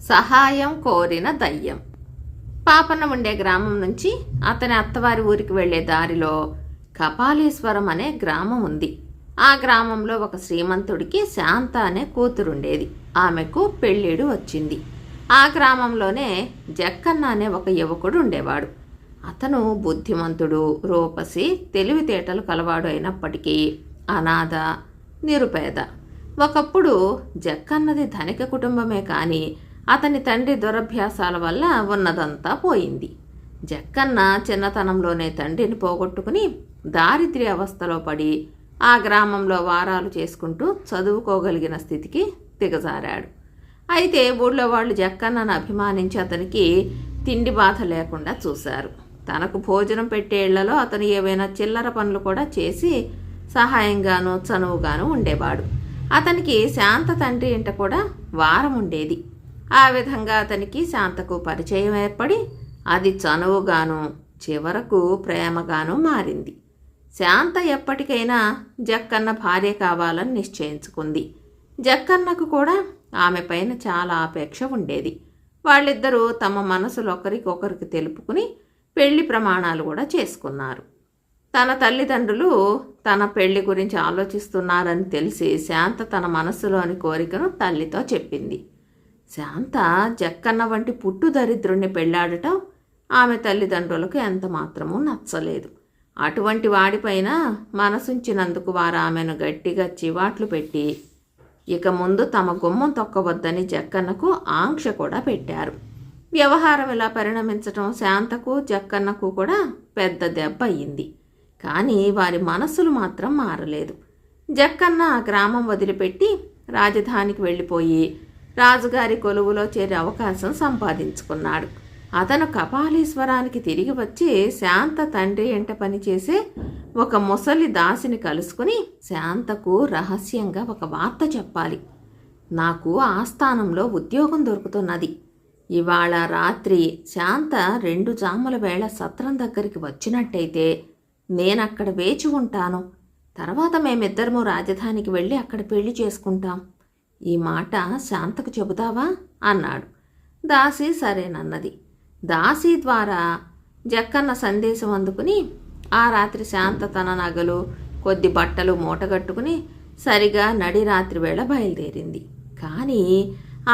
సహాయం కోరిన దయ్యం. పాపన్న ఉండే గ్రామం నుంచి అతని అత్తవారి ఊరికి వెళ్లే దారిలో కపాలీశ్వరం అనే గ్రామం ఉంది. ఆ గ్రామంలో ఒక శ్రీమంతుడికి శాంత అనే కూతురుండేది. ఆమెకు పెళ్ళిడు వచ్చింది. ఆ గ్రామంలోనే జక్కన్న అనే ఒక యువకుడు ఉండేవాడు. అతను బుద్ధిమంతుడు, రూపసి, తెలివితేటలు కలవాడు అయినప్పటికీ అనాథ, నిరుపేద. ఒకప్పుడు జక్కన్నది ధనిక కుటుంబమే కానీ అతని తండ్రి దురభ్యాసాల వల్ల ఉన్నదంతా పోయింది. జక్కన్న చిన్నతనంలోనే తండ్రిని పోగొట్టుకుని దారిద్ర్య అవస్థలో పడి ఆ గ్రామంలో వారాలు చేసుకుంటూ చదువుకోగలిగిన స్థితికి దిగజారాడు. అయితే ఊళ్ళో వాళ్ళు జక్కన్నను అభిమానించి అతనికి తిండి బాధ లేకుండా చూశారు. తనకు భోజనం పెట్టే ఇళ్లలో అతను ఏవైనా చిల్లర పనులు కూడా చేసి సహాయంగాను చనువుగాను ఉండేవాడు. అతనికి శాంత తండ్రి ఇంట కూడా వారం ఉండేది. ఆ విధంగా అతనికి శాంతకు పరిచయం ఏర్పడి అది చనువుగాను చివరకు ప్రేమగాను మారింది. శాంత ఎప్పటికైనా జక్కన్న భార్య కావాలని నిశ్చయించుకుంది. జక్కన్నకు కూడా ఆమె పైన చాలా అపేక్ష ఉండేది. వాళ్ళిద్దరూ తమ మనసులు ఒకరికొకరికి తెలుపుకుని పెళ్లి ప్రమాణాలు కూడా చేసుకున్నారు. తన తల్లిదండ్రులు తన పెళ్లి గురించి ఆలోచిస్తున్నారని తెలిసి శాంత తన మనస్సులోని కోరికను తల్లితో చెప్పింది. శాంత జక్కన్న వంటి పుట్టు దరిద్రుణ్ణి పెళ్లాడటం ఆమె తల్లిదండ్రులకు ఎంత మాత్రమూ నచ్చలేదు. అటువంటి వాడిపైన మనసుంచినందుకు వారు ఆమెను గట్టిగా చివాట్లు పెట్టి ఇక ముందు తమ గుమ్మం తొక్కవద్దని జక్కన్నకు ఆంక్ష కూడా పెట్టారు. వ్యవహారం ఇలా పరిణమించటం శాంతకు జక్కన్నకు కూడా పెద్ద దెబ్బ అయ్యింది. కానీ వారి మనస్సులు మాత్రం మారలేదు. జక్కన్న ఆ గ్రామం వదిలిపెట్టి రాజధానికి వెళ్ళిపోయి రాజుగారి కొలువులో చేరే అవకాశం సంపాదించుకున్నాడు. అతను కపాలీశ్వరానికి తిరిగి వచ్చి శాంత తండ్రి ఎంట పనిచేసే ఒక ముసలి దాసిని కలుసుకుని శాంతకు రహస్యంగా ఒక వార్త చెప్పాలి. నాకు ఆస్థానంలో ఉద్యోగం దొరుకుతున్నది. ఇవాళ రాత్రి శాంత 2 జాముల వేళ సత్రం దగ్గరికి వచ్చినట్టయితే నేనక్కడ వేచి ఉంటాను. తర్వాత మేమిద్దరము రాజధానికి వెళ్ళి అక్కడ పెళ్లి చేసుకుంటాం. ఈ మాట శాంతకు చెబుతావా అన్నాడు. దాసి సరేనన్నది. దాసి ద్వారా జక్కన్న సందేశం అందుకుని ఆ రాత్రి శాంత తన నగలు, కొద్ది బట్టలు మూటగట్టుకుని సరిగా నడి రాత్రి వేళ బయలుదేరింది. కానీ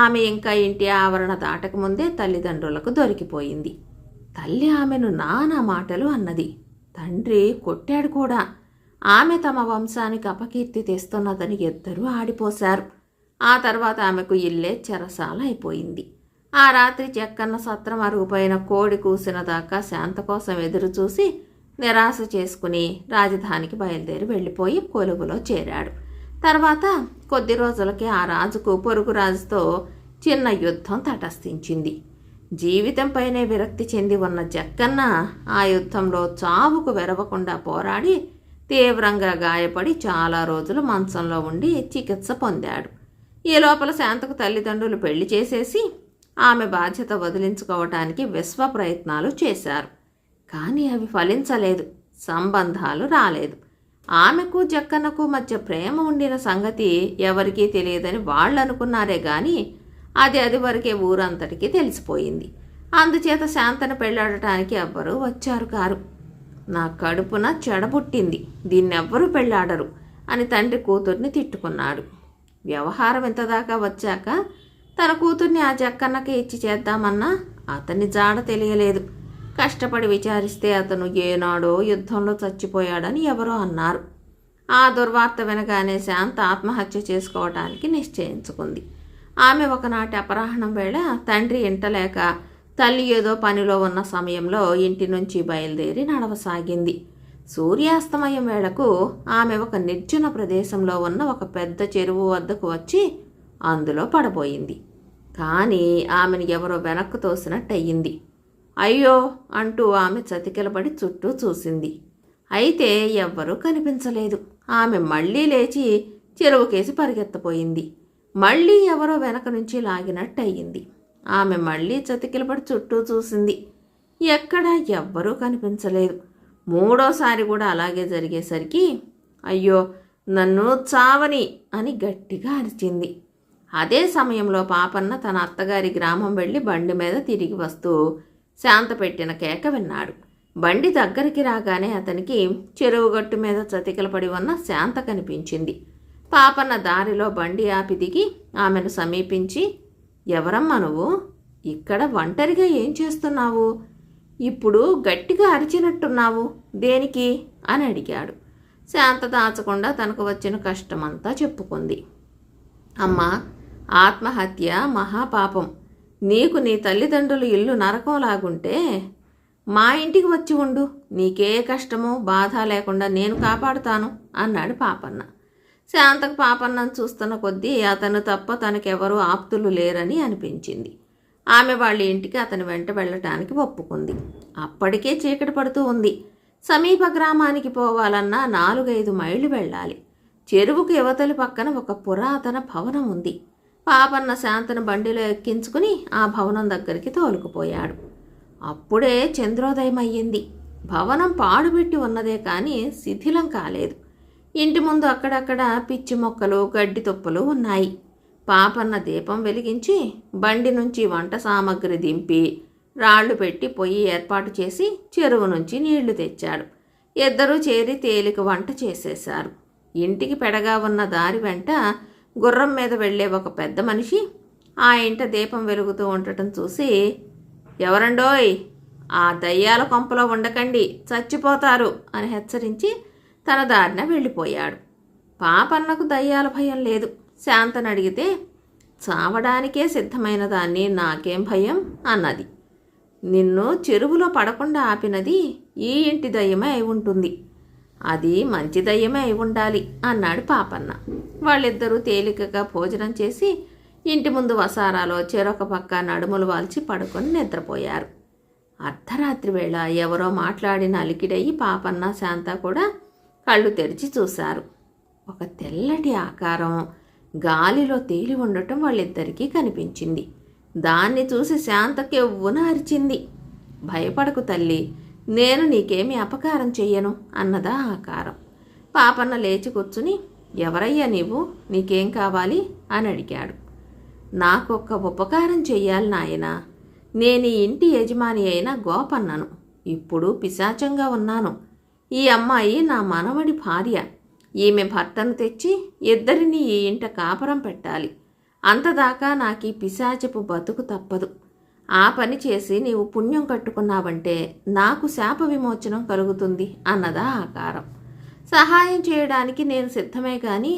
ఆమె ఇంకా ఇంటి ఆవరణ దాటకముందే తల్లిదండ్రులకు దొరికిపోయింది. తల్లి ఆమెను నానా మాటలు అన్నది. తండ్రి కొట్టాడు కూడా. ఆమె తమ వంశానికి అపకీర్తి తెస్తున్నదని ఇద్దరూ ఆడిపోశారు. ఆ తర్వాత ఆమెకు ఇల్లే చెరసాల అయిపోయింది. ఆ రాత్రి జక్కన్న సత్రం అరుగుపోయిన కోడి కూసిన దాకా శాంత కోసం ఎదురు చూసి నిరాశ చేసుకుని రాజధానికి బయలుదేరి వెళ్ళిపోయి కొలువులో చేరాడు. తర్వాత కొద్ది రోజులకి ఆ రాజుకు పొరుగు రాజుతో చిన్న యుద్ధం తటస్థించింది. జీవితంపైనే విరక్తి చెంది ఉన్న జక్కన్న ఆ యుద్ధంలో చావుకు వెరవకుండా పోరాడి తీవ్రంగా గాయపడి చాలా రోజులు మంచంలో ఉండి చికిత్స పొందాడు. ఈ లోపల శాంతకు తల్లిదండ్రులు పెళ్లి చేసేసి ఆమె బాధ్యత వదిలించుకోవటానికి విశ్వ ప్రయత్నాలు చేశారు. కానీ అవి ఫలించలేదు. సంబంధాలు రాలేదు. ఆమెకు జక్కన్నకు మధ్య ప్రేమ ఉండిన సంగతి ఎవరికీ తెలియదని వాళ్ళు అనుకున్నారే గాని అది వరకే ఊరంతటికీ తెలిసిపోయింది. అందుచేత శాంతను పెళ్లాడటానికి ఎవ్వరూ వచ్చారు కారు. నా కడుపున చెడబుట్టింది, దీన్నెవ్వరూ పెళ్లాడరు అని తండ్రి కూతుర్ని తిట్టుకున్నాడు. వ్యవహారం ఇంతదాకా వచ్చాక తన కూతుర్ని ఆ జక్కన్నకి ఇచ్చి చేద్దామన్నా అతని జాడ తెలియలేదు. కష్టపడి విచారిస్తే అతను ఏనాడో యుద్ధంలో చచ్చిపోయాడని ఎవరో అన్నారు. ఆ దుర్వార్త వినగానే శాంత ఆత్మహత్య చేసుకోవటానికి నిశ్చయించుకుంది. ఆమె ఒకనాటి అపరాహ్నం వేళ తండ్రి ఇంటలేక తల్లి ఏదో పనిలో ఉన్న సమయంలో ఇంటి నుంచి బయలుదేరి నడవసాగింది. సూర్యాస్తమయం వేళకు ఆమె ఒక నిర్జన ప్రదేశంలో ఉన్న ఒక పెద్ద చెరువు వద్దకు వచ్చి అందులో పడబోయింది. కానీ ఆమెను ఎవరో వెనక్కు తోసినట్టయింది. అయ్యో అంటూ ఆమె చతికిలబడి చుట్టూ చూసింది. అయితే ఎవ్వరూ కనిపించలేదు. ఆమె మళ్ళీ లేచి చెరువుకేసి పరిగెత్తపోయింది. మళ్ళీ ఎవరో వెనక నుంచి లాగినట్టయింది. ఆమె మళ్ళీ చతికిలబడి చుట్టూ చూసింది. ఎక్కడా ఎవ్వరూ కనిపించలేదు. మూడోసారి కూడా అలాగే జరిగేసరికి అయ్యో నన్ను చావని అని గట్టిగా అరిచింది. అదే సమయంలో పాపన్న తన అత్తగారి గ్రామం వెళ్ళి బండి మీద తిరిగి వస్తూ శాంత పెట్టిన కేక విన్నాడు. బండి దగ్గరికి రాగానే అతనికి చెరువు గట్టు మీద చతికిలపడి ఉన్న శాంత కనిపించింది. పాపన్న దారిలో బండి ఆపి దిగి ఆమెను సమీపించి, ఎవరమ్మా నువ్వు? ఇక్కడ ఒంటరిగా ఏం చేస్తున్నావు? ఇప్పుడు గట్టిగా అరిచినట్టున్నావు, దేనికి అని అడిగాడు. శాంత దాచకుండా తనకు వచ్చిన కష్టమంతా చెప్పుకుంది. అమ్మా, ఆత్మహత్య మహాపాపం. నీకు నీ తల్లిదండ్రులు ఇల్లు నరకంలాగుంటే మా ఇంటికి వచ్చి ఉండు, నీకే కష్టమో బాధ లేకుండా నేను కాపాడుతాను అన్నాడు పాపన్న. శాంతకు పాపన్నను చూస్తున్న కొద్దీ అతను తప్ప తనకెవరూ ఆప్తులు లేరని అనిపించింది. ఆమె వాళ్ళ ఇంటికి అతని వెంట వెళ్ళటానికి ఒప్పుకుంది. అప్పటికే చీకటి పడుతూ ఉంది. సమీప గ్రామానికి పోవాలన్నా 4-5 మైళ్ళు వెళ్ళాలి. చెరువుకు యువతలి పక్కన ఒక పురాతన భవనం ఉంది. పాపన్న శాంతను బండిలో ఎక్కించుకుని ఆ భవనం దగ్గరికి తోలుకుపోయాడు. అప్పుడే చంద్రోదయం అయ్యింది. భవనం పాడుపెట్టి ఉన్నదే కానీ శిథిలం కాలేదు. ఇంటి ముందు అక్కడక్కడ పిచ్చి మొక్కలు, గడ్డి తుప్పలు ఉన్నాయి. పాపన్న దీపం వెలిగించి బండి నుంచి వంట సామగ్రి దింపి రాళ్లు పెట్టి పొయ్యి ఏర్పాటు చేసి చెరువు నుంచి నీళ్లు తెచ్చాడు. ఇద్దరూ చేరి తేలిక వంట చేసేశారు. ఇంటికి పెడగా ఉన్న దారి వెంట గుర్రం మీద వెళ్లే ఒక పెద్ద మనిషి ఆ ఇంట దీపం వెలుగుతూ ఉండటం చూసి, ఎవరండోయ్, ఆ దయ్యాల కొంపలో ఉండకండి, చచ్చిపోతారు అని హెచ్చరించి తన దారిన వెళ్ళిపోయాడు. పాపన్నకు దయ్యాల భయం లేదు. శాంతను అడిగితే, చావడానికే సిద్ధమైన దాన్ని నాకేం భయం అన్నది. నిన్ను చెరువులో పడకుండా ఆపినది ఈ ఇంటి దయ్యమే అయి ఉంటుంది. అది మంచి దయ్యమే అయి ఉండాలి అన్నాడు పాపన్న. వాళ్ళిద్దరూ తేలికగా భోజనం చేసి ఇంటి ముందు వసారాలో చెరొక పక్క నడుములు వాల్చి పడుకొని నిద్రపోయారు. అర్ధరాత్రి వేళ ఎవరో మాట్లాడిన అలికిడయి పాపన్న శాంత కూడా కళ్ళు తెరిచి చూశారు. ఒక తెల్లటి ఆకారం గాలిలో తేలి ఉండటం వాళ్ళిద్దరికీ కనిపించింది. దాన్ని చూసి శాంతకి ఎవ్వున అరిచింది. భయపడకు తల్లి, నేను నీకేమీ అపకారం చెయ్యను అన్నదా ఆకారం. పాపన్న లేచి కూర్చుని, ఎవరయ్యా నీవు, నీకేం కావాలి అని అడిగాడు. నాకొక్క ఉపకారం చెయ్యాలి నాయనా. నేను ఈ ఇంటి యజమాని అయిన గోపన్నను. ఇప్పుడు పిశాచంగా ఉన్నాను. ఈ అమ్మాయి నా మనవడి భార్య. ఈమె భర్తను తెచ్చి ఇద్దరిని ఈ ఇంట కాపురం పెట్టాలి. అంతదాకా నాకు ఈ పిశాచపు బతుకు తప్పదు. ఆ పని చేసి నీవు పుణ్యం కట్టుకున్నావంటే నాకు శాప విమోచనం కలుగుతుంది అన్నదా ఆకారం. సహాయం చేయడానికి నేను సిద్ధమే కానీ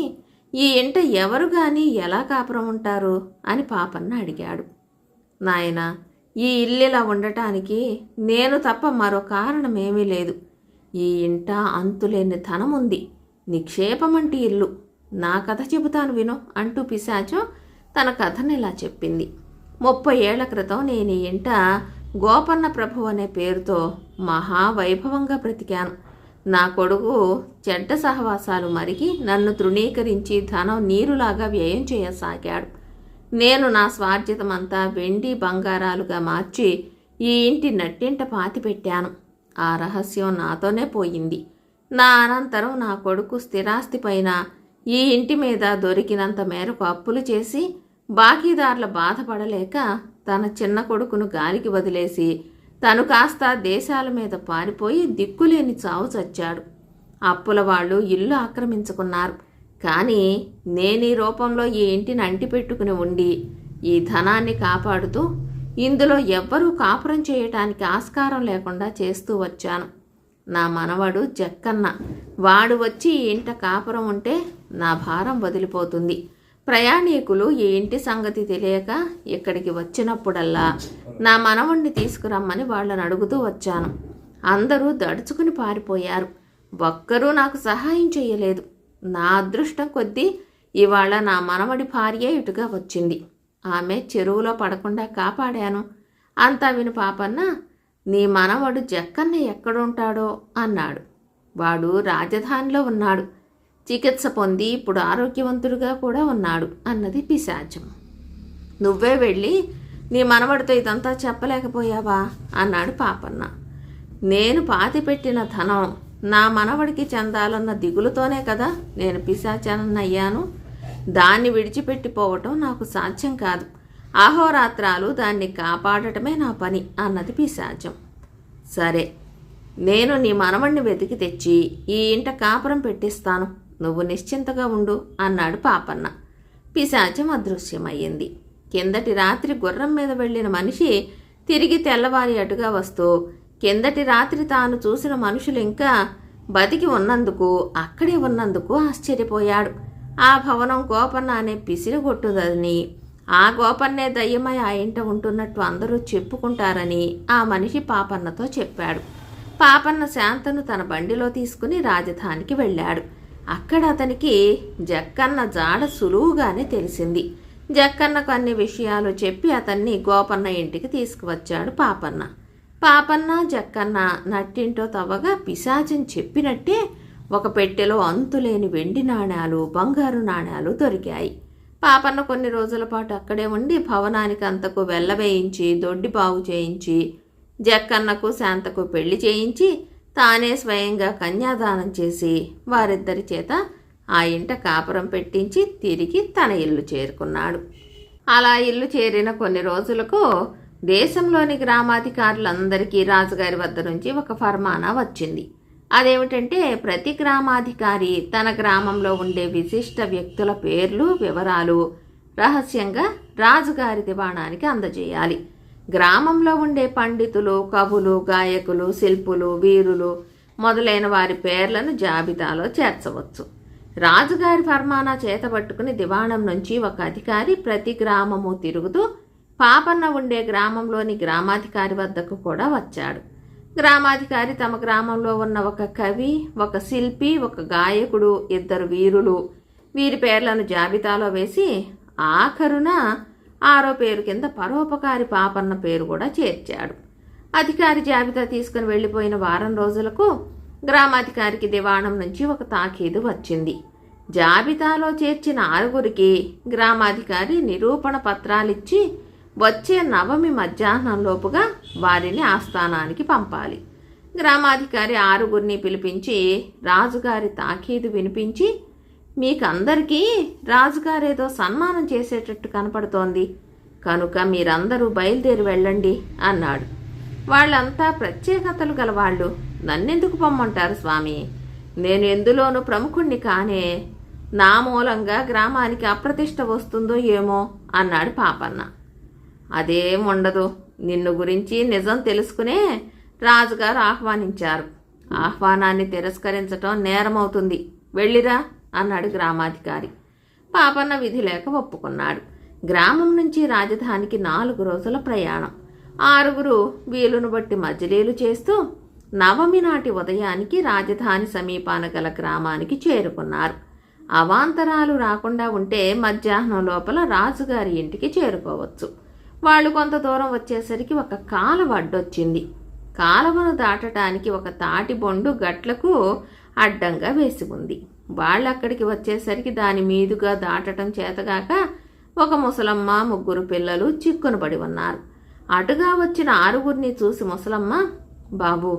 ఈ ఇంట ఎవరు కానీ ఎలా కాపురం ఉంటారు అని పాపన్న అడిగాడు. నాయనా, ఈ ఇల్లులా ఉండటానికి నేను తప్ప మరో కారణమేమీ లేదు. ఈ ఇంట అంతులేని ధనముంది, నిక్షేపమంటి ఇల్లు. నా కథ చెబుతాను విను అంటూ పిశాచం తన కథను ఇలా చెప్పింది. 30 ఏళ్ల క్రితం నేను ఈ ఇంట గోపన్న ప్రభు అనే పేరుతో మహావైభవంగా బ్రతికాను. నా కొడుకు చెడ్డ సహవాసాలు మరిగి నన్ను తృణీకరించి ధనం నీరులాగా వ్యయం చేయసాగాడు. నేను నా స్వార్జితమంతా వెండి బంగారాలుగా మార్చి ఈ ఇంటి నట్టింట పాతిపెట్టాను. ఆ రహస్యం నాతోనే పోయింది. నా అనంతరం నా కొడుకు స్థిరాస్తి పైన ఈ ఇంటి మీద దొరికినంత మేరకు అప్పులు చేసి బాకీదారుల బాధపడలేక తన చిన్న కొడుకును గాలికి వదిలేసి తను కాస్త దేశాల మీద పారిపోయి దిక్కులేని చావు చచ్చాడు. అప్పుల వాళ్ళు ఇల్లు ఆక్రమించుకున్నారు. కానీ నేను ఈ రూపంలో ఈ ఇంటిని అంటిపెట్టుకుని ఉండి ఈ ధనాన్ని కాపాడుతూ ఇందులో ఎవ్వరూ కాపురం చేయటానికి ఆస్కారం లేకుండా చేస్తూ వచ్చాను. నా మనవడు జక్కన్న, వాడు వచ్చి ఈ ఇంట కాపురం ఉంటే నా భారం వదిలిపోతుంది. ప్రయాణికులు ఈ ఇంటి సంగతి తెలియక ఇక్కడికి వచ్చినప్పుడల్లా నా మనవణ్ణి తీసుకురమ్మని వాళ్ళని అడుగుతూ వచ్చాను. అందరూ దడుచుకుని పారిపోయారు. ఒక్కరూ నాకు సహాయం చేయలేదు. నా అదృష్టం కొద్దీ ఇవాళ నా మనవడి భార్య ఇటుగా వచ్చింది. ఆమె చెరువులో పడకుండా కాపాడాను. అంతా విని పాపన్న, నీ మనవడు జక్కన్న ఎక్కడుంటాడో అన్నాడు. వాడు రాజధానిలో ఉన్నాడు. చికిత్స పొంది ఇప్పుడు ఆరోగ్యవంతుడుగా కూడా ఉన్నాడు అన్నది పిశాచం. నువ్వే వెళ్ళి నీ మనవడితో ఇదంతా చెప్పలేకపోయావా అన్నాడు పాపన్న. నేను పాతిపెట్టిన ధనం నా మనవడికి చెందాలన్న దిగులుతోనే కదా నేను పిశాచానయ్యాను. దాన్ని విడిచిపెట్టిపోవటం నాకు సాధ్యం కాదు. అహోరాత్రాలు దాన్ని కాపాడటమే నా పని అన్నది పిశాచం. సరే, నేను నీ మనవణ్ణి వెతికి తెచ్చి ఈ ఇంట కాపురం పెట్టిస్తాను, నువ్వు నిశ్చింతగా ఉండు అన్నాడు పాపన్న. పిశాచం అదృశ్యమయ్యింది. కిందటి రాత్రి గుర్రం మీద వెళ్ళిన మనిషి తిరిగి తెల్లవారి అటుగా వస్తూ కిందటి రాత్రి తాను చూసిన మనుషులు ఇంకా బతికి ఉన్నందుకు, అక్కడే ఉన్నందుకు ఆశ్చర్యపోయాడు. ఆ భవనం గోపన్న అనే పిసిరిగొట్టుదని, ఆ గోపన్నే దయ్యమై ఆ ఇంట ఉంటున్నట్టు అందరూ చెప్పుకుంటారని ఆ మనిషి పాపన్నతో చెప్పాడు. పాపన్న శాంతను తన బండిలో తీసుకుని రాజధానికి వెళ్ళాడు. అక్కడ అతనికి జక్కన్న జాడ సులువుగానే తెలిసింది. జక్కన్నకు అన్ని విషయాలు చెప్పి అతన్ని గోపన్న ఇంటికి తీసుకువచ్చాడు పాపన్న. పాపన్న జక్కన్న నట్టింటో తవ్వగా పిశాచం చెప్పినట్టే ఒక పెట్టెలో అంతులేని వెండి నాణ్యాలు, బంగారు నాణ్యాలు దొరికాయి. పాపన్న కొన్ని రోజుల పాటు అక్కడే ఉండి భవనానికి అంతకు వెళ్ళవేయించి, దొడ్డి బాగు చేయించి, జక్కన్నకు శాంతకు పెళ్లి చేయించి, తానే స్వయంగా కన్యాదానం చేసి వారిద్దరి చేత ఆ ఇంట కాపురం పెట్టించి తిరిగి తన ఇల్లు చేరుకున్నాడు. అలా ఇల్లు చేరిన కొన్ని రోజులకు దేశంలోని గ్రామాధికారులందరికీ రాజుగారి వద్ద నుంచి ఒక ఫర్మానా వచ్చింది. అదేమిటంటే, ప్రతి గ్రామాధికారి తన గ్రామంలో ఉండే విశిష్ట వ్యక్తుల పేర్లు, వివరాలు రహస్యంగా రాజుగారి దివాణానికి అందజేయాలి. గ్రామంలో ఉండే పండితులు, కవులు, గాయకులు, శిల్పులు, వీరులు మొదలైన వారి పేర్లను జాబితాలో చేర్చవచ్చు. రాజుగారి ఫర్మానా చేతబట్టుకుని దివాణం నుంచి ఒక అధికారి ప్రతి గ్రామము తిరుగుతూ పాపన్న ఉండే గ్రామంలోని గ్రామాధికారి వద్దకు కూడా వచ్చాడు. గ్రామాధికారి తమ గ్రామంలో ఉన్న ఒక కవి, ఒక శిల్పి, ఒక గాయకుడు, 2 వీరులు, వీరి పేర్లను జాబితాలో వేసి ఆఖరున 6వ పేరు కింద పరోపకారి పాపన్న పేరు కూడా చేర్చాడు. అధికారి జాబితా తీసుకుని వెళ్ళిపోయిన వారం రోజులకు గ్రామాధికారికి దివాణం నుంచి ఒక తాకీదు వచ్చింది. జాబితాలో చేర్చిన 6గురికి గ్రామాధికారి నిరూపణ పత్రాలిచ్చి వచ్చే నవమి మధ్యాహ్నంలోపుగా వారిని ఆస్థానానికి పంపాలి. గ్రామాధికారి 6గురిని పిలిపించి రాజుగారి తాకీదు వినిపించి, మీకందరికీ రాజుగారేదో సన్మానం చేసేటట్టు కనపడుతోంది, కనుక మీరందరూ బయలుదేరి వెళ్ళండి అన్నాడు. వాళ్ళంతా ప్రత్యేకతలు గలవాళ్ళు, నన్నెందుకు పొమ్మంటారు స్వామి? నేను ఎందులోనూ ప్రముఖుణ్ణి కానే, నా మూలంగా గ్రామానికి అప్రతిష్ట వస్తుందో ఏమో అన్నాడు పాపన్న. అదేం ఉండదు, నిన్ను గురించి నిజం తెలుసుకునే రాజుగారు ఆహ్వానించారు. ఆహ్వానాన్ని తిరస్కరించటం నేరమవుతుంది, వెళ్ళిరా అన్నాడు గ్రామాధికారి. పాపన్న విధి లేక ఒప్పుకున్నాడు. గ్రామం నుంచి రాజధానికి 4 రోజుల ప్రయాణం. 6గురు వీలును బట్టి మజిలీలు చేస్తూ నవమి నాటి ఉదయానికి రాజధాని సమీపాన గల గ్రామానికి చేరుకున్నారు. అవాంతరాలు రాకుండా ఉంటే మధ్యాహ్నం లోపల రాజుగారి ఇంటికి చేరుకోవచ్చు. వాళ్ళు కొంత దూరం వచ్చేసరికి ఒక కాలువ అడ్డొచ్చింది. కాలువను దాటడానికి ఒక తాటి బొండు గట్లకు అడ్డంగా వేసి ఉంది. వాళ్ళక్కడికి వచ్చేసరికి దాని మీదుగా దాటడం చేతగాక ఒక ముసలమ్మ, 3 పిల్లలు చిక్కునబడి ఉన్నారు. అటుగా వచ్చిన 6గురిని చూసి ముసలమ్మ, బాబు,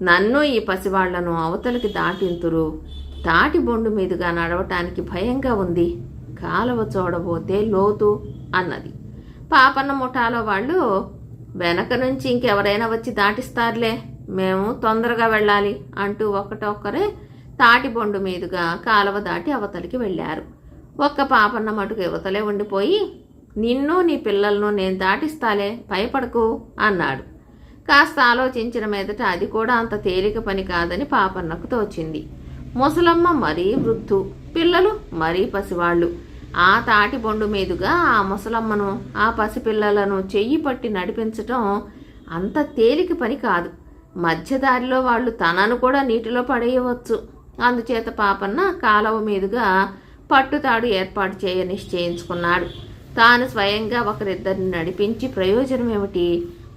నన్ను ఈ పసివాళ్లను అవతలికి దాటింతురు, తాటి బొండు మీదుగా నడవటానికి భయంగా ఉంది, కాలువ చూడబోతే లోతు అన్నది. పాపన్న ముఠాలో వాళ్ళు, వెనక నుంచి ఇంకెవరైనా వచ్చి దాటిస్తారులే, మేము తొందరగా వెళ్ళాలి అంటూ ఒక్కటొక్కరే తాటి బొండు మీదుగా కాలువ దాటి అవతలికి వెళ్ళారు. ఒక్క పాపన్న మటుకు యువతలే ఉండిపోయి, నిన్ను నీ పిల్లలను నేను దాటిస్తాలే, భయపడకు అన్నాడు. కాస్త ఆలోచించిన మీదట అది కూడా అంత తేలిక పని కాదని పాపన్నకు తోచింది. ముసలమ్మ మరీ వృద్ధు, పిల్లలు మరీ పసివాళ్ళు. ఆ తాటి బొండు మీదుగా ఆ ముసలమ్మను, ఆ పసిపిల్లలను చెయ్యి పట్టి నడిపించటం అంత తేలిక పని కాదు. మధ్యదారిలో వాళ్ళు తనను కూడా నీటిలో పడేయవచ్చు. అందుచేత పాపన్న కాలువ మీదుగా పట్టుతాడు ఏర్పాటు చేయ నిశ్చయించుకున్నాడు. తాను స్వయంగా ఒకరిద్దరిని నడిపించి ప్రయోజనం ఏమిటి?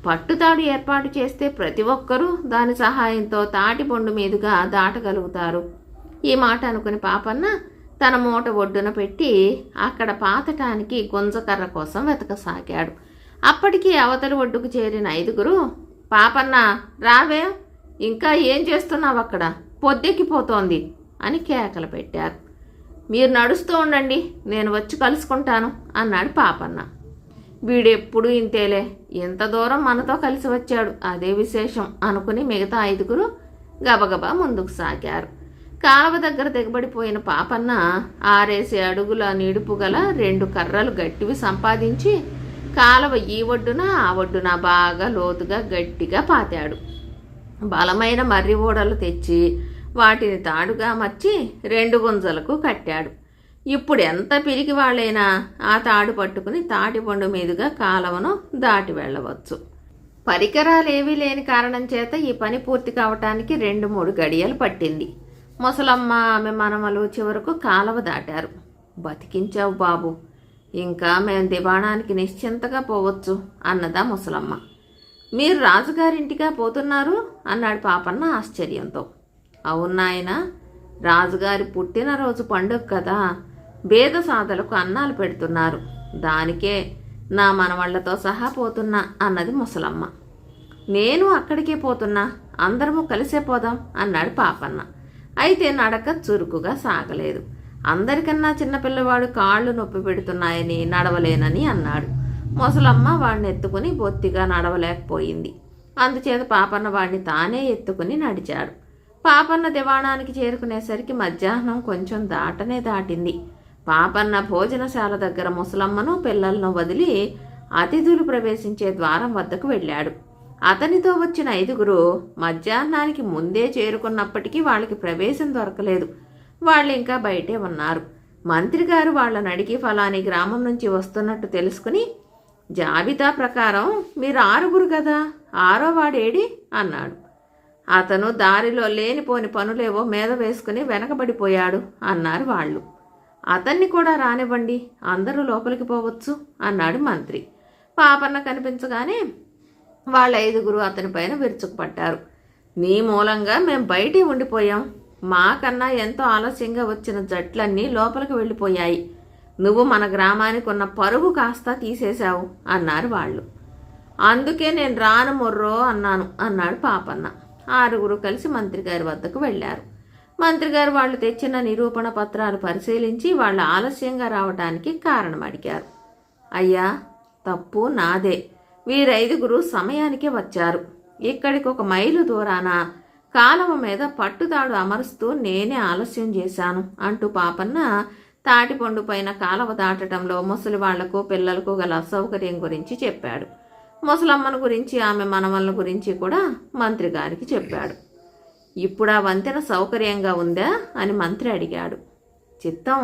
పట్టుతాడు ఏర్పాటు చేస్తే ప్రతి ఒక్కరూ దాని సహాయంతో తాటి బొండు మీదుగా దాటగలుగుతారు. ఈ మాట అనుకుని పాపన్న తన మూట ఒడ్డున పెట్టి అక్కడ పాతటానికి గుంజకర్ర కోసం వెతకసాగాడు. అప్పటికి అవతలి ఒడ్డుకు చేరిన 5గురు, పాపన్న రావే, ఇంకా ఏం చేస్తున్నావు అక్కడ, పొద్దెక్కిపోతోంది అని కేకలు పెట్టారు. మీరు నడుస్తూ ఉండండి, నేను వచ్చి కలుసుకుంటాను అన్నాడు పాపన్న. వీడెప్పుడు ఇంతేలే, ఎంత దూరం మనతో కలిసి వచ్చాడు, అదే విశేషం అనుకుని మిగతా 5 గబగబా ముందుకు సాగారు. కాలువ దగ్గర దిగబడిపోయిన పాపన్న 6 అడుగుల నిడుపు గల 2 కర్రలు గట్టివి సంపాదించి కాలువ ఈ ఒడ్డున ఆ ఒడ్డున బాగా లోతుగా గట్టిగా పాతాడు. బలమైన మర్రి ఓడలు తెచ్చి వాటిని తాడుగా మర్చి 2 గుంజలకు కట్టాడు. ఇప్పుడు ఎంత పిరికి వాళ్ళైనా ఆ తాడు పట్టుకుని తాటిపండు మీదుగా కాలువను దాటి వెళ్ళవచ్చు. పరికరాలేవీ లేని కారణం చేత ఈ పని పూర్తి కావటానికి 2-3 గడియలు పట్టింది. ముసలమ్మ ఆమె మనమలు చివరకు కాలువ దాటారు. బతికించావు బాబు, ఇంకా మేము దివాణానికి నిశ్చింతగా పోవచ్చు అన్నదా ముసలమ్మ. మీరు రాజుగారింటిగా పోతున్నారు అన్నాడు పాపన్న ఆశ్చర్యంతో. అవునాయన, రాజుగారి పుట్టినరోజు పండుగ కదా, బేద సాదలకు అన్నాలు పెడుతున్నారు, దానికే నా మనవాళ్లతో సహా పోతున్నా అన్నది ముసలమ్మ. నేను అక్కడికే పోతున్నా, అందరము కలిసే పోదాం అన్నాడు పాపన్న. అయితే నడక చురుకుగా సాగలేదు. అందరికన్నా చిన్నపిల్లవాడు కాళ్ళు నొప్పి పెడుతున్నాయని నడవలేనని అన్నాడు. ముసలమ్మ వాడిని ఎత్తుకుని బొత్తిగా నడవలేకపోయింది. అందుచేత పాపన్న వాడిని తానే ఎత్తుకుని నడిచాడు. పాపన్న దివాణానికి చేరుకునేసరికి మధ్యాహ్నం కొంచెం దాటింది. పాపన్న భోజనశాల దగ్గర ముసలమ్మను పిల్లలను వదిలి అతిథులు ప్రవేశించే ద్వారం వద్దకు వెళ్ళాడు. అతనితో వచ్చిన 5 మధ్యాహ్నానికి ముందే చేరుకున్నప్పటికీ వాళ్ళకి ప్రవేశం దొరకలేదు. వాళ్ళు ఇంకా బయటే ఉన్నారు. మంత్రి గారు వాళ్ళని అడిగి ఫలాని గ్రామం నుంచి వస్తున్నట్టు తెలుసుకుని, జాబితా ప్రకారం మీరు 6 కదా, 6వ వాడేడి అన్నాడు. అతను దారిలో లేనిపోని పనులేవో మీద వేసుకుని వెనకబడిపోయాడు అన్నారు వాళ్ళు. అతన్ని కూడా రానివ్వండి, అందరూ లోపలికి పోవచ్చు అన్నాడు మంత్రి. పాపన్న కనిపించగానే వాళ్ళ 5 అతనిపైన విరుచుకుపడ్డారు. నీ మూలంగా మేం బయటే ఉండిపోయాం, మాకన్నా ఎంతో ఆలస్యంగా వచ్చిన జట్లన్నీ లోపలికి వెళ్ళిపోయాయి, నువ్వు మన గ్రామానికి ఉన్న పరుగు కాస్త తీసేశావు అన్నారు వాళ్ళు. అందుకే నేను రాను మొర్రో అన్నాను అన్నాడు పాపన్న. 6 కలిసి మంత్రి గారి వద్దకు వెళ్ళారు. మంత్రి గారు వాళ్ళు తెచ్చిన నిరూపణ పత్రాలు పరిశీలించి వాళ్ళ ఆలస్యంగా రావటానికి కారణం అడిగారు. అయ్యా, తప్పు నాదే, వీరు 5 సమయానికే వచ్చారు. ఇక్కడికి 1 మైలు దూరాన కాలువ మీద పట్టుతాడు అమరుస్తూ నేనే ఆలస్యం చేశాను అంటూ పాపన్న తాటిపండు పైన కాలువ దాటడంలో ముసలి వాళ్లకు పిల్లలకు గల అసౌకర్యం గురించి చెప్పాడు. ముసలమ్మను గురించి ఆమె మనవళ్ళ గురించి కూడా మంత్రి గారికి చెప్పాడు. ఇప్పుడు ఆ వంతెన సౌకర్యంగా ఉందా అని మంత్రి అడిగాడు. చిత్తం,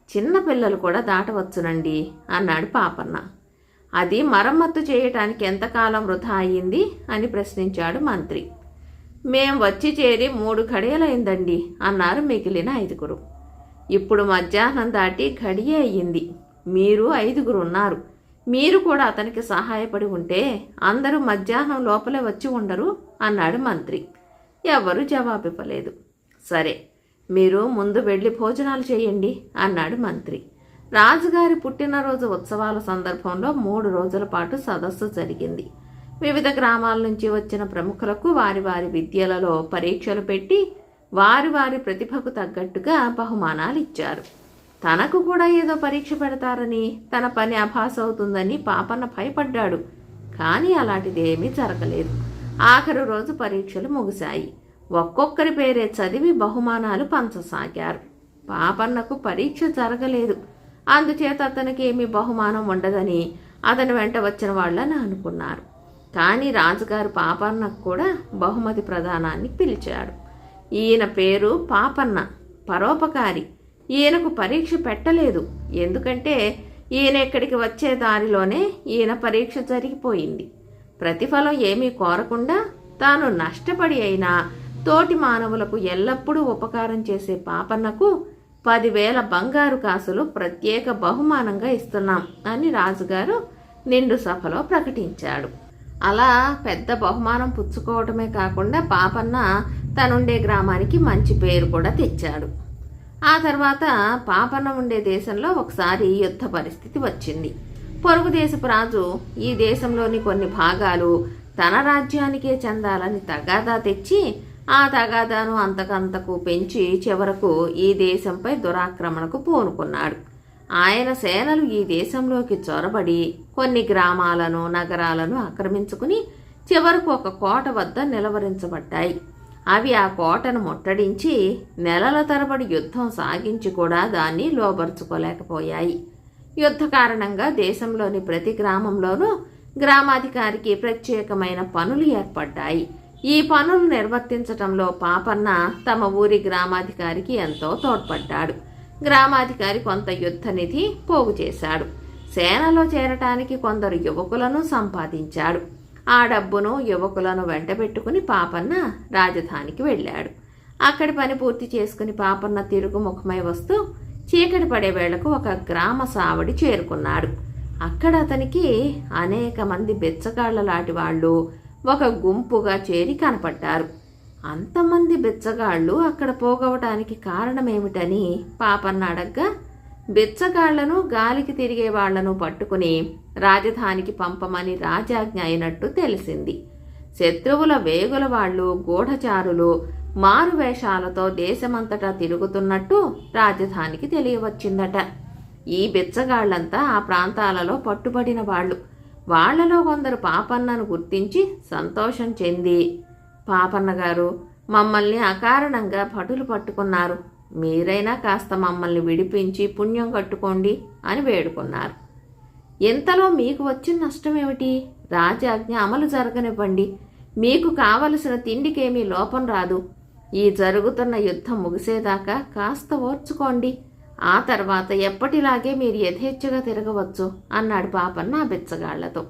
చిన్న పిల్లలు కూడా దాటవచ్చునండి అన్నాడు పాపన్న. అది మరమ్మత్తు చేయటానికి ఎంతకాలం వృధా అయ్యింది అని ప్రశ్నించాడు మంత్రి. మేం వచ్చి చేరి 3 గడియలైందండి అన్నారు మిగిలిన 5. ఇప్పుడు మధ్యాహ్నం దాటి గడియే అయ్యింది. మీరు 5 ఉన్నారు, మీరు కూడా అతనికి సహాయపడి ఉంటే అందరూ మధ్యాహ్నం లోపలే వచ్చి ఉండరు అన్నాడు మంత్రి. ఎవరూ జవాబివ్వలేదు. సరే, మీరు ముందు వెళ్ళి భోజనాలు చేయండి అన్నాడు మంత్రి. రాజుగారి పుట్టినరోజు ఉత్సవాల సందర్భంలో 3 రోజుల పాటు సదస్సు జరిగింది. వివిధ గ్రామాల నుంచి వచ్చిన ప్రముఖులకు వారి వారి విద్యలలో పరీక్షలు పెట్టి వారి వారి ప్రతిభకు తగ్గట్టుగా బహుమానాలు ఇచ్చారు. తనకు కూడా ఏదో పరీక్ష పెడతారని, తన పని అభాస అవుతుందని పాపన్న భయపడ్డాడు. కానీ అలాంటిదేమీ జరగలేదు. ఆఖరు రోజు పరీక్షలు ముగిశాయి. ఒక్కొక్కరి పేరే చదివి బహుమానాలు పంచసాగారు. పాపన్నకు పరీక్ష జరగలేదు. అందుచేత అతనికి ఏమీ బహుమానం ఉండదని అతని వెంట వచ్చిన వాళ్ళని అనుకున్నారు. కానీ రాజుగారు పాపన్నకు కూడా బహుమతి ప్రదానాన్ని పిలిచాడు. ఈయన పేరు పాపన్న, పరోపకారి. ఈయనకు పరీక్ష పెట్టలేదు, ఎందుకంటే ఈయన ఇక్కడికి వచ్చే దారిలోనే ఈయన పరీక్ష జరిగిపోయింది. ప్రతిఫలం ఏమీ కోరకుండా తాను నష్టపడి అయినా తోటి మానవులకు ఎల్లప్పుడూ ఉపకారం చేసే పాపన్నకు 10,000 బంగారు కాసులు ప్రత్యేక బహుమానంగా ఇస్తున్నాం అని రాజుగారు నిండు సభలో ప్రకటించాడు. అలా పెద్ద బహుమానం పుచ్చుకోవటమే కాకుండా పాపన్న తనుండే గ్రామానికి మంచి పేరు కూడా తెచ్చాడు. ఆ తర్వాత పాపన్న ఉండే దేశంలో ఒకసారి యుద్ధ పరిస్థితి వచ్చింది. పొరుగు దేశపు రాజు ఈ దేశంలోని కొన్ని భాగాలు తన రాజ్యానికే చెందాలని తగాదా తెచ్చి ఆ తగాదాను అంతకంతకు పెంచి చివరకు ఈ దేశంపై దురాక్రమణకు పూనుకున్నాడు. ఆయన సేనలు ఈ దేశంలోకి చొరబడి కొన్ని గ్రామాలను నగరాలను ఆక్రమించుకుని చివరకు ఒక కోట వద్ద నిలవరించబడ్డాయి. అవి ఆ కోటను ముట్టడించి నెలల తరబడి యుద్ధం సాగించి కూడా దాన్ని లోబరుచుకోలేకపోయాయి. యుద్ధ కారణంగా దేశంలోని ప్రతి గ్రామంలోనూ గ్రామాధికారికి ప్రత్యేకమైన పనులు ఏర్పడ్డాయి. ఈ పనులు నిర్వర్తించటంలో పాపన్న తమ ఊరి గ్రామాధికారికి ఎంతో తోడ్పడ్డాడు. గ్రామాధికారి కొంత యుద్ధ నిధి పోగు చేశాడు. సేనలో చేరటానికి కొందరు యువకులను సంపాదించాడు. ఆ డబ్బును యువకులను వెంటబెట్టుకుని పాపన్న రాజధానికి వెళ్ళాడు. అక్కడి పని పూర్తి చేసుకుని పాపన్న తిరుగుముఖమై వస్తూ చీకటి పడే వేళకు ఒక గ్రామ సావడి చేరుకున్నాడు. అక్కడ అతనికి అనేక మంది బెచ్చగాళ్ల లాంటి వాళ్ళు ఒక గుంపుగా చేరి కనపడ్డారు. అంతమంది బిచ్చగాళ్ళు అక్కడ పోగవటానికి కారణమేమిటని పాపన్న అడగ్గా, బిచ్చగాళ్లను గాలికి తిరిగే వాళ్లను పట్టుకుని రాజధానికి పంపమని రాజాజ్ఞ అయినట్టు తెలిసింది. శత్రువుల వేగుల వాళ్ళు గూఢచారులు మారువేషాలతో దేశమంతటా తిరుగుతున్నట్టు రాజధానికి తెలియవచ్చిందట. ఈ బిచ్చగాళ్లంతా ఆ ప్రాంతాలలో పట్టుబడిన వాళ్ళు. వాళ్లలో కొందరు పాపన్నను గుర్తించి సంతోషం చెంది, పాపన్న గారు, మమ్మల్ని అకారణంగా భటులు పట్టుకున్నారు, మీరైనా కాస్త మమ్మల్ని విడిపించి పుణ్యం కట్టుకోండి అని వేడుకున్నారు. ఇంతలో మీకు వచ్చిన నష్టమేమిటి? రాజాజ్ఞ అమలు జరగనివ్వండి. మీకు కావలసిన తిండికేమీ లోపం రాదు. ఈ జరుగుతున్న యుద్ధం ముగిసేదాకా కాస్త ఓర్చుకోండి. ఆ తర్వాత ఎప్పటిలాగే మీరు యథేచ్ఛగా తిరగవచ్చు అన్నాడు పాపన్న ఆ బిచ్చగాళ్లతో.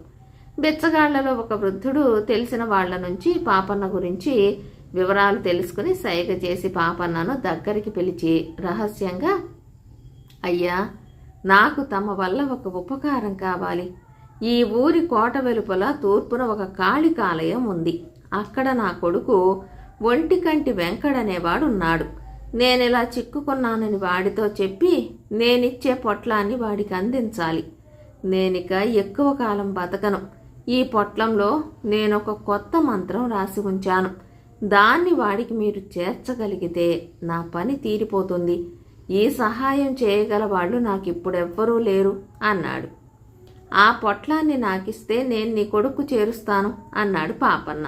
బిచ్చగాళ్లలో ఒక వృద్ధుడు తెలిసిన వాళ్ల నుంచి పాపన్న గురించి వివరాలు తెలుసుకుని సైగ చేసి పాపన్నను దగ్గరికి పిలిచి రహస్యంగా, అయ్యా, నాకు తమ వల్ల ఒక ఉపకారం కావాలి. ఈ ఊరి కోట వెలుపల తూర్పున ఒక కాళికాలయం ఉంది. అక్కడ నా కొడుకు ఒంటికంటి వెంకడనేవాడున్నాడు. నేనిలా చిక్కుకున్నానని వాడితో చెప్పి నేనిచ్చే పొట్లాన్ని వాడికి అందించాలి. నేనిక ఎక్కువ కాలం బతకను. ఈ పొట్లంలో నేనొక కొత్త మంత్రం రాసి ఉంచాను. దాన్ని వాడికి మీరు చేర్చగలిగితే నా పని తీరిపోతుంది. ఈ సహాయం చేయగల వాళ్ళు నాకిప్పుడెవ్వరూ లేరు అన్నాడు. ఆ పొట్లాన్ని నాకిస్తే నేను నీ కొడుకు చేరుస్తాను అన్నాడు పాపన్న.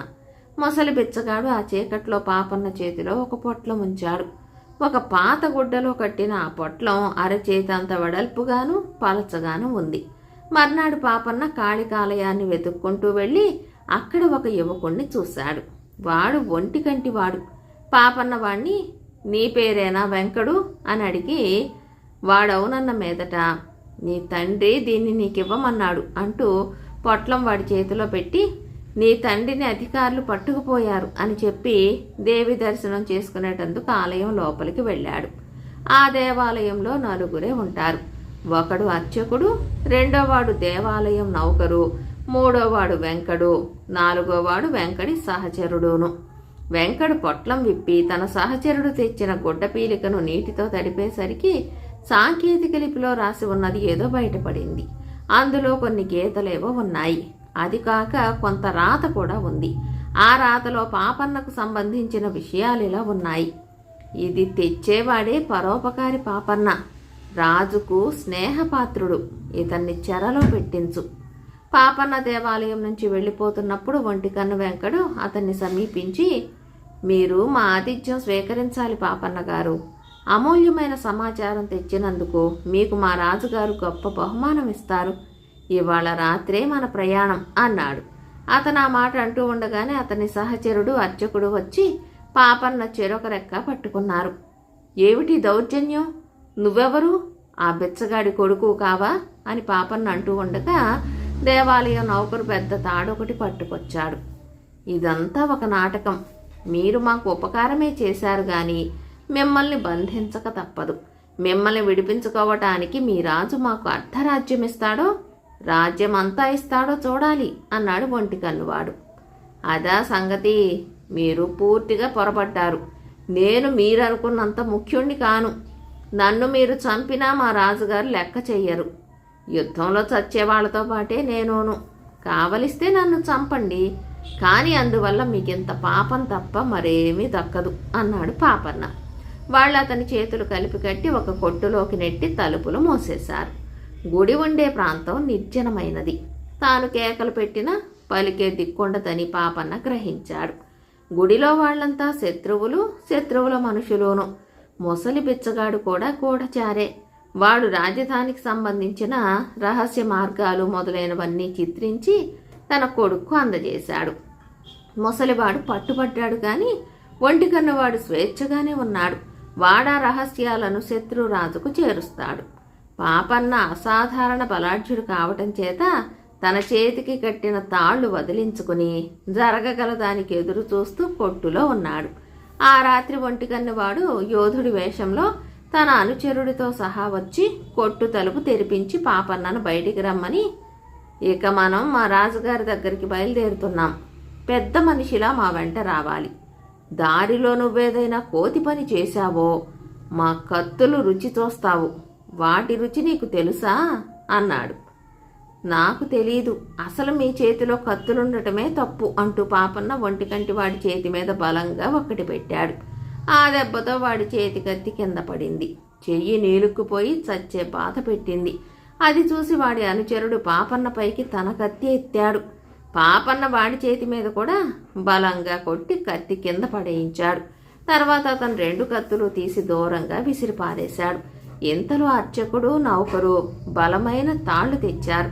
మొసలి బిచ్చగాడు ఆ చీకట్లో పాపన్న చేతిలో ఒక పొట్లం ఉంచాడు. ఒక పాత గుడ్డలో కట్టిన ఆ పొట్లం అరచేతంత వెడల్పుగాను పలచగాను ఉంది. మర్నాడు పాపన్న కాళికాలయాన్ని వెతుక్కుంటూ వెళ్ళి అక్కడ ఒక యువకుణ్ణి చూశాడు. వాడు ఒంటికంటి వాడు. పాపన్న వాణ్ణి, నీ పేరేనా వెంకడు అని అడిగి, వాడవునన్న మీదట, నీ తండ్రి దీన్ని నీకివ్వమన్నాడు అంటూ పొట్లం వాడి చేతిలో పెట్టి, నీ తండ్రిని అధికారులు పట్టుకుపోయారు అని చెప్పి దేవి దర్శనం చేసుకునేటందుకు ఆలయం లోపలికి వెళ్ళాడు. ఆ దేవాలయంలో నలుగురే ఉంటారు. ఒకడు అర్చకుడు, రెండోవాడు దేవాలయం నౌకరు, మూడోవాడు వెంకడు, నాలుగోవాడు వెంకడి సహచరుడును. వెంకడు పొట్లం విప్పి తన సహచరుడు తెచ్చిన గుడ్డపీలికను నీటితో తడిపేసరికి సాంకేతిక లిపిలో రాసి ఉన్నది ఏదో బయటపడింది. అందులో కొన్ని గీతలేవో ఉన్నాయి. అది కాక కొంత రాత కూడా ఉంది. ఆ రాతలో పాపన్నకు సంబంధించిన విషయాలిలా ఉన్నాయి. ఇది తెచ్చేవాడే పరోపకారి పాపన్న. రాజుకు స్నేహపాత్రుడు. ఇతన్ని చెరలో పెట్టించు. పాపన్న దేవాలయం నుంచి వెళ్ళిపోతున్నప్పుడు ఒంటికన్ను వెంకడు అతన్ని సమీపించి, మీరు మా ఆతిథ్యం స్వీకరించాలి పాపన్న గారు. అమూల్యమైన సమాచారం తెచ్చినందుకు మీకు మా రాజుగారు గొప్ప బహుమానం ఇస్తారు. ఇవాళ రాత్రే మన ప్రయాణం అన్నాడు. అతను ఆ మాట అంటూ ఉండగానే అతని సహచరుడు అర్చకుడు వచ్చి పాపన్న చెరొక రెక్క పట్టుకున్నారు. ఏమిటి దౌర్జన్యం? నువ్వెవరు? ఆ బిచ్చగాడి కొడుకు కావా అని పాపన్న అంటూ ఉండగా దేవాలయం నౌకరు పెద్ద తాడొకటి పట్టుకొచ్చాడు. ఇదంతా ఒక నాటకం. మీరు మాకు ఉపకారమే చేశారు గాని మిమ్మల్ని బంధించక తప్పదు. మిమ్మల్ని విడిపించుకోవటానికి మీ రాజు మాకు అర్ధరాజ్యం ఇస్తాడో రాజ్యం అంతా ఇస్తాడో చూడాలి అన్నాడు ఒంటికన్నువాడు. అదా సంగతి. మీరు పూర్తిగా పొరపడ్డారు. నేను మీరనుకున్నంత ముఖ్యుణ్ణి కాను. నన్ను మీరు చంపినా మా రాజుగారు లెక్క చెయ్యరు. యుద్ధంలో చచ్చేవాళ్లతో పాటే నేనును. కావలిస్తే నన్ను చంపండి. కానీ అందువల్ల మీకింత పాపం తప్ప మరేమీ దక్కదు అన్నాడు పాపన్న. వాళ్ళు అతని చేతులు కలిపి కట్టి ఒక కొట్టులోకి నెట్టి తలుపులు మూసేశారు. గుడి ఉండే ప్రాంతం నిర్జనమైనది. తాను కేకలు పెట్టినా పలికే దిక్కుండదని పాపన్న గ్రహించాడు. గుడిలో వాళ్ళంతా శత్రువుల మనుషులోను. ముసలి బిచ్చగాడు కూడా గూఢచారే. వాడు రాజధానికి సంబంధించిన రహస్య మార్గాలు మొదలైనవన్నీ చిత్రించి తన కొడుకు అందజేశాడు. ముసలివాడు పట్టుబడ్డాడు కానీ ఒంటికన్నవాడు స్వేచ్ఛగానే ఉన్నాడు. వాడా రహస్యాలను శత్రురాజుకు చేరుస్తాడు. పాపన్న అసాధారణ బలాఢ్యుడు కావటం చేత తన చేతికి కట్టిన తాళ్లు వదిలించుకుని జరగగల దానికి ఎదురు చూస్తూ కొట్టులో ఉన్నాడు. ఆ రాత్రి ఒంటికన్నవాడు యోధుడి వేషంలో తన అనుచరుడితో సహా వచ్చి కొట్టు తలుపు తెరిపించి పాపన్నను బయటికి రమ్మని, ఇక మనం మా రాజుగారి దగ్గరికి బయలుదేరుతున్నాం. పెద్ద మనిషిలా మా వెంట రావాలి. దారిలో నువ్వేదైనా కోతి పని చేశావో మా కత్తులు రుచి చూస్తావు. వాటి రుచి నీకు తెలుసా అన్నాడు. నాకు తెలీదు, అసలు మీ చేతిలో కత్తులుండటమే తప్పు అంటూ పాపన్న ఒంటికంటి వాడి చేతి మీద బలంగా ఒక్కటి పెట్టాడు. ఆ దెబ్బతో వాడి చేతి కత్తి కింద పడింది. చెయ్యి నీలుక్కుపోయి చచ్చే బాధ పెట్టింది. అది చూసి వాడి అనుచరుడు పాపన్న పైకి తన కత్తి ఎత్తాడు. పాపన్న వాడి చేతి మీద కూడా బలంగా కొట్టి కత్తి కింద పడేయించాడు. తర్వాత అతను 2 కత్తులు తీసి దూరంగా విసిరిపారేశాడు. ఇంతలో అర్చకుడు నౌకరు బలమైన తాళ్లు తెచ్చారు.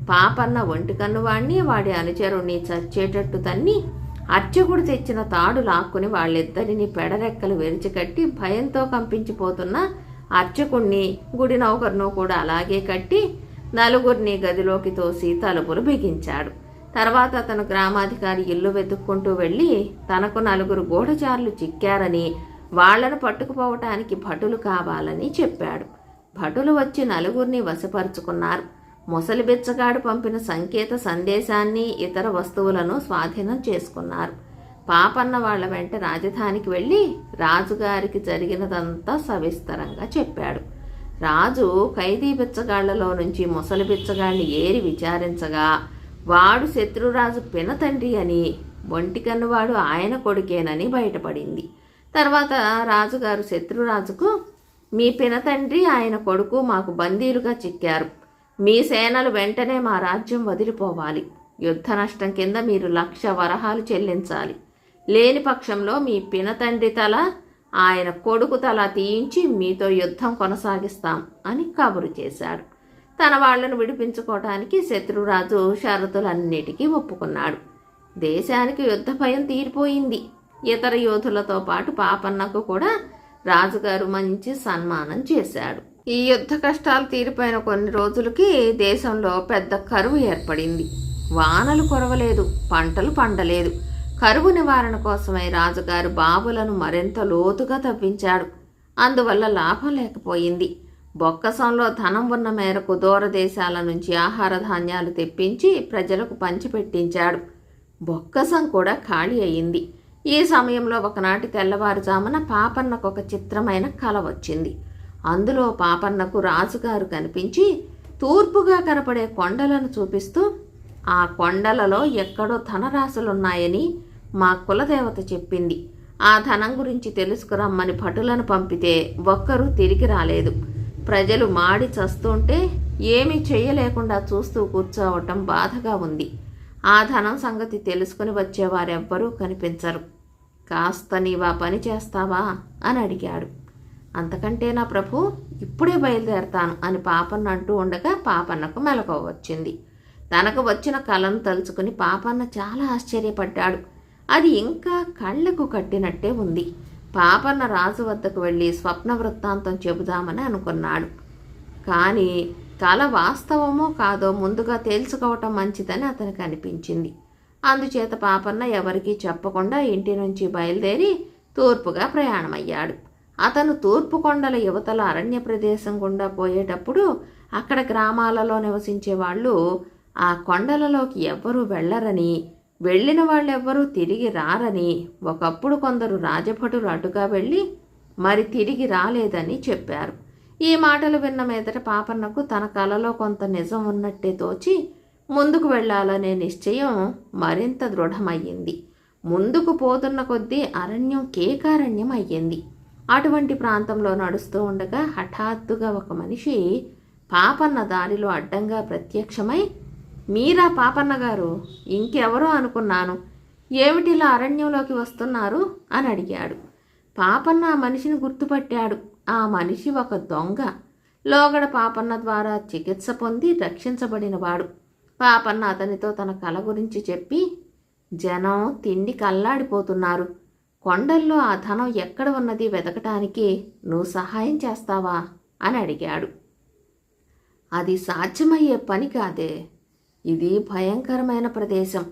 పాపన్న ఒంటికన్నువాణ్ణి వాడి అనుచరుణ్ణి చచ్చేటట్టు తన్ని అర్చకుడు తెచ్చిన తాడు లాక్కుని వాళ్ళిద్దరిని పెడరెక్కలు విరిచికట్టి భయంతో కంపించిపోతున్న అర్చకుణ్ణి గుడి నౌకరును కూడా అలాగే కట్టి 4 గదిలోకి తోసి తలుపులు బిగించాడు. తర్వాత అతను గ్రామాధికారి ఇల్లు వెతుక్కుంటూ వెళ్ళి తనకు 4 గూఢచారులు చిక్కారని, వాళ్లను పట్టుకుపోవటానికి భటులు కావాలని చెప్పాడు. భటులు వచ్చి 4 వశపరుచుకున్నారు. ముసలి బిచ్చగాడు పంపిన సంకేత సందేశాన్ని ఇతర వస్తువులను స్వాధీనం చేసుకున్నారు. పాపన్న వాళ్ల వెంట రాజధానికి వెళ్ళి రాజుగారికి జరిగినదంతా సవిస్తరంగా చెప్పాడు. రాజు ఖైదీ బిచ్చగాళ్లలో నుంచి ముసలి బిచ్చగాడిని ఏరి విచారించగా వాడు శత్రురాజు పినతండ్రి అని, ఒంటికన్నువాడు ఆయన కొడుకేనని బయటపడింది. తర్వాత రాజుగారు శత్రురాజుకు, మీ పినతండ్రి ఆయన కొడుకు మాకు బందీలుగా చిక్కారు. మీ సేనలు వెంటనే మా రాజ్యం వదిలిపోవాలి. యుద్ధ నష్టం కింద మీరు 1,00,000 వరహాలు చెల్లించాలి. లేని పక్షంలో మీ పినతండ్రి తల ఆయన కొడుకు తల తీయించి మీతో యుద్ధం కొనసాగిస్తాం అని కబురు చేశాడు. తన వాళ్లను విడిపించుకోవటానికి శత్రురాజు షరతులన్నిటికీ ఒప్పుకున్నాడు. దేశానికి యుద్ధ భయం తీరిపోయింది. ఇతర యోధులతో పాటు పాపన్నకు కూడా రాజుగారు మంచి సన్మానం చేశాడు. ఈ యుద్ధ కష్టాలు తీరిపోయిన కొన్ని రోజులకి దేశంలో పెద్ద కరువు ఏర్పడింది. వానలు కురవలేదు, పంటలు పండలేదు. కరువు నివారణ కోసమై రాజుగారు బావులను మరింత లోతుగా తవ్వించాడు. అందువల్ల లాభం లేకపోయింది. బొక్కసంలో ధనం ఉన్న మేరకు దూరదేశాల నుంచి ఆహార ధాన్యాలు తెప్పించి ప్రజలకు పంచిపెట్టించాడు. బొక్కసం కూడా ఖాళీ అయింది. ఈ సమయంలో ఒకనాటి తెల్లవారుజామున పాపన్నకు ఒక చిత్రమైన కల వచ్చింది. అందులో పాపన్నకు రాజుగారు కనిపించి తూర్పుగా కనపడే కొండలను చూపిస్తూ, ఆ కొండలలో ఎక్కడో ధనరాశులున్నాయని మా కులదేవత చెప్పింది. ఆ ధనం గురించి తెలుసుకురమ్మని భటులను పంపితే ఒక్కరూ తిరిగి రాలేదు. ప్రజలు మాడి చస్తుంటే ఏమీ చెయ్యలేకుండా చూస్తూ కూర్చోవటం బాధగా ఉంది. ఆ ధనం సంగతి తెలుసుకుని వచ్చేవారెవ్వరూ కనిపించరు. కాస్త నీవా పని చేస్తావా అని అడిగాడు. అంతకంటే నా ప్రభు, ఇప్పుడే బయలుదేరతాను అని పాపన్న అంటూ ఉండగా పాపన్నకు మెలకువ వచ్చింది. తనకు వచ్చిన కలను తలుచుకుని పాపన్న చాలా ఆశ్చర్యపడ్డాడు. అది ఇంకా కళ్ళకు కట్టినట్టే ఉంది. పాపన్న రాజు వద్దకు వెళ్ళి స్వప్న వృత్తాంతం చెబుదామని అనుకున్నాడు. కానీ కల వాస్తవమో కాదో ముందుగా తేల్చుకోవటం మంచిదని అతనికి అనిపించింది. అందుచేత పాపన్న ఎవరికీ చెప్పకుండా ఇంటి నుంచి బయలుదేరి తూర్పుగా ప్రయాణమయ్యాడు. అతను తూర్పు కొండల యువతల అరణ్య ప్రదేశం గుండా పోయేటప్పుడు అక్కడ గ్రామాలలో నివసించే వాళ్ళు ఆ కొండలలోకి ఎవ్వరూ వెళ్లరని, వెళ్ళిన వాళ్ళెవ్వరూ తిరిగి రారని, ఒకప్పుడు కొందరు రాజభటులు అటుగా వెళ్ళి మరి తిరిగి రాలేదని చెప్పారు. ఈ మాటలు విన్న మీదట పాపన్నకు తన కలలో కొంత నిజం ఉన్నట్టే తోచి ముందుకు వెళ్ళాలనే నిశ్చయం మరింత దృఢమయ్యింది. ముందుకు పోతున్న కొద్దీ అరణ్యం కేకారణ్యం అయ్యింది. అటువంటి ప్రాంతంలో నడుస్తూ ఉండగా హఠాత్తుగా ఒక మనిషి పాపన్న దారిలో అడ్డంగా ప్రత్యక్షమై, మీరా పాపన్న గారు? ఇంకెవరో అనుకున్నాను, ఏమిటిలా అరణ్యంలోకి వస్తున్నారు అని అడిగాడు. పాపన్న ఆ మనిషిని గుర్తుపట్టాడు. ఆ మనిషి ఒక దొంగ. లోగడ పాపన్న ద్వారా చికిత్స పొంది రక్షించబడినవాడు. పాపన్న అతనితో తన కల గురించి చెప్పి, జనం తిండి కల్లాడిపోతున్నారు, కొండల్లో ఆ ధనం ఎక్కడ ఉన్నది వెతకటానికి నువ్వు సహాయం చేస్తావా అని అడిగాడు. అది సాధ్యమయ్యే పని కాదే, ఇది భయంకరమైన ప్రదేశం,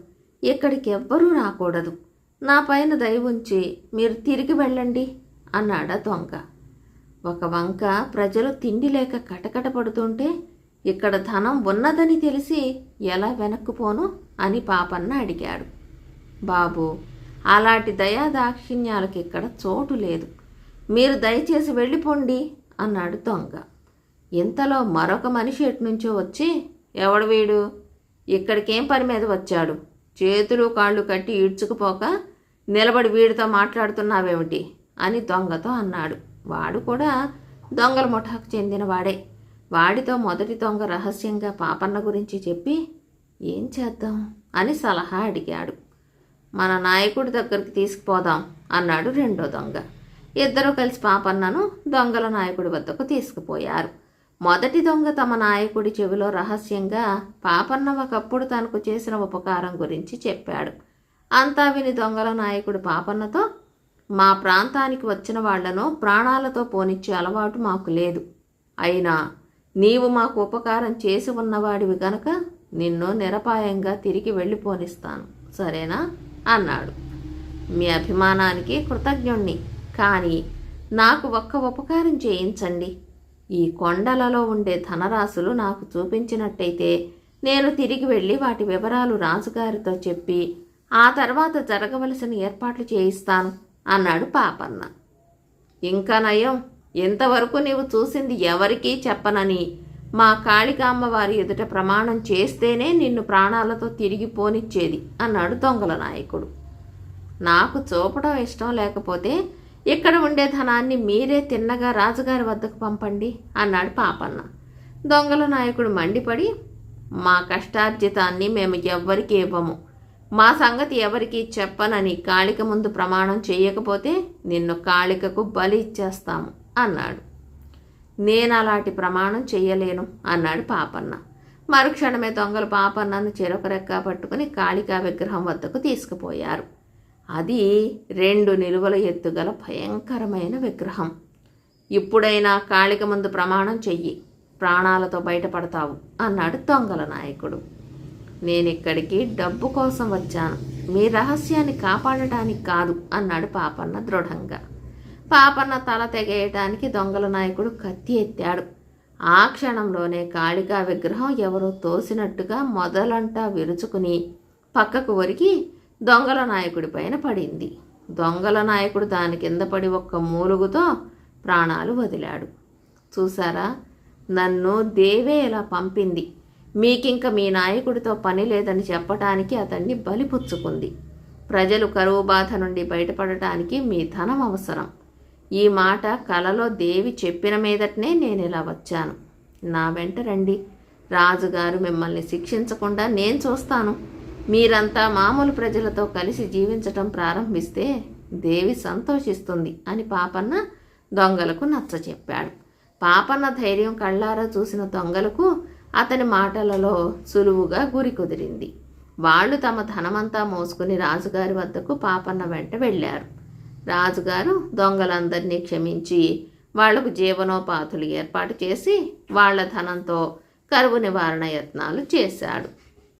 ఇక్కడికి ఎవ్వరూ రాకూడదు, నా పైన దయ ఉంచి మీరు తిరిగి వెళ్ళండి అన్నాడా దొంగ. ఒక వంక ప్రజలు తిండి లేక కటకట పడుతుంటే ఇక్కడ ధనం ఉన్నదని తెలిసి ఎలా వెనక్కుపోను అని పాపన్న అడిగాడు. బాబు, అలాంటి దయాదాక్షిణ్యాలకి ఇక్కడ చోటు లేదు, మీరు దయచేసి వెళ్ళిపోండి అన్నాడు దొంగ. ఇంతలో మరొక మనిషి ఎట్నుంచో వచ్చి, ఎవడు వీడు, ఇక్కడికేం పని మీద వచ్చాడు, చేతులు కాళ్ళు కట్టి ఈడ్చుకుపోక నిలబడి వీడితో మాట్లాడుతున్నావేమిటి అని దొంగతో అన్నాడు. వాడు కూడా దొంగల ముఠాకు చెందినవాడే. వాడితో మొదటి దొంగ రహస్యంగా పాపన్న గురించి చెప్పి, ఏం చేద్దాం అని సలహా అడిగాడు. మన నాయకుడి దగ్గరికి తీసుకుపోదాం అన్నాడు రెండో దొంగ. ఇద్దరూ కలిసి పాపన్నను దొంగల నాయకుడి వద్దకు తీసుకుపోయారు. మొదటి దొంగ తమ నాయకుడి చెవిలో రహస్యంగా పాపన్న ఒకప్పుడు తనకు చేసిన ఉపకారం గురించి చెప్పాడు. అంతా విని దొంగల నాయకుడు పాపన్నతో, మా ప్రాంతానికి వచ్చిన వాళ్లను ప్రాణాలతో పోనిచ్చే అలవాటు మాకు లేదు, అయినా నీవు మాకు ఉపకారం చేసి ఉన్నవాడివి గనక నిన్ను నిరపాయంగా తిరిగి వెళ్ళిపోనిస్తాను, సరేనా అన్నాడు. మీ అభిమానానికి కృతజ్ఞుణ్ణి, కానీ నాకు ఒక్క ఉపకారం చేయించండి. ఈ కొండలలో ఉండే ధనరాశులు నాకు చూపించినట్టయితే నేను తిరిగి వెళ్ళి వాటి వివరాలు రాజుగారితో చెప్పి ఆ తర్వాత జరగవలసిన ఏర్పాట్లు చేయిస్తాను అన్నాడు పాపన్న. ఇంకా నయం, ఇంతవరకు నీవు చూసింది ఎవరికీ చెప్పనని మా కాళికామ్మ వారి ఎదుట ప్రమాణం చేస్తేనే నిన్ను ప్రాణాలతో తిరిగి పోనిచ్చేది అన్నాడు దొంగల నాయకుడు. నాకు చూపడం ఇష్టం లేకపోతే ఇక్కడ ఉండే ధనాన్ని మీరే తిన్నగా రాజుగారి వద్దకు పంపండి అన్నాడు పాపన్న. దొంగల నాయకుడు మండిపడి, మా కష్టార్జితాన్ని మేము ఎవ్వరికి ఇవ్వము, మా సంగతి ఎవరికి చెప్పనని కాళిక ముందు ప్రమాణం చేయకపోతే నిన్ను కాళికకు బలి ఇచ్చేస్తాము అన్నాడు. నేను అలాంటి ప్రమాణం చెయ్యలేను అన్నాడు పాపన్న. మరుక్షణమే దొంగలు పాపన్నను చెరొక రెక్క పట్టుకుని కాళికా విగ్రహం వద్దకు తీసుకుపోయారు. అది 2 నిలువల ఎత్తుగల భయంకరమైన విగ్రహం. ఇప్పుడైనా కాళిక ముందు ప్రమాణం చెయ్యి, ప్రాణాలతో బయటపడతావు అన్నాడు దొంగల నాయకుడు. నేనిక్కడికి డబ్బు కోసం వచ్చాను, మీ రహస్యాన్ని కాపాడటానికి కాదు అన్నాడు పాపన్న దృఢంగా. పాపన్న తల తెగేయటానికి దొంగల నాయకుడు కత్తి ఎత్తాడు. ఆ క్షణంలోనే కాళికా విగ్రహం ఎవరో తోసినట్టుగా మొదలంటా విరుచుకుని పక్కకు ఒరిగి దొంగల నాయకుడి పైన పడింది. దొంగల నాయకుడు దాని కింద పడి ఒక్క మూలుగుతో ప్రాణాలు వదిలాడు. చూసారా, నన్ను దేవే ఇలా పంపింది, మీకింక మీ నాయకుడితో పని లేదని చెప్పటానికి అతన్ని బలిపుచ్చుకుంది. ప్రజలు కరువు బాధ నుండి బయటపడటానికి మీ ధనం అవసరం. ఈ మాట కలలో దేవి చెప్పిన మీదటనే నేను ఇలా వచ్చాను. నా వెంట రండి, రాజుగారు మిమ్మల్ని శిక్షించకుండా నేను చూస్తాను. మీరంతా మామూలు ప్రజలతో కలిసి జీవించటం ప్రారంభిస్తే దేవి సంతోషిస్తుంది అని పాపన్న దొంగలకు నచ్చచెప్పాడు. పాపన్న ధైర్యం కళ్ళారా చూసిన దొంగలకు అతని మాటలలో సులువుగా గురి కుదిరింది. వాళ్ళు తమ ధనమంతా మోసుకుని రాజుగారి వద్దకు పాపన్న వెంట వెళ్ళారు. రాజుగారు దొంగలందరినీ క్షమించి వాళ్లకు జీవనోపాధులు ఏర్పాటు చేసి వాళ్ల ధనంతో కరువు నివారణ యత్నాలు చేశాడు.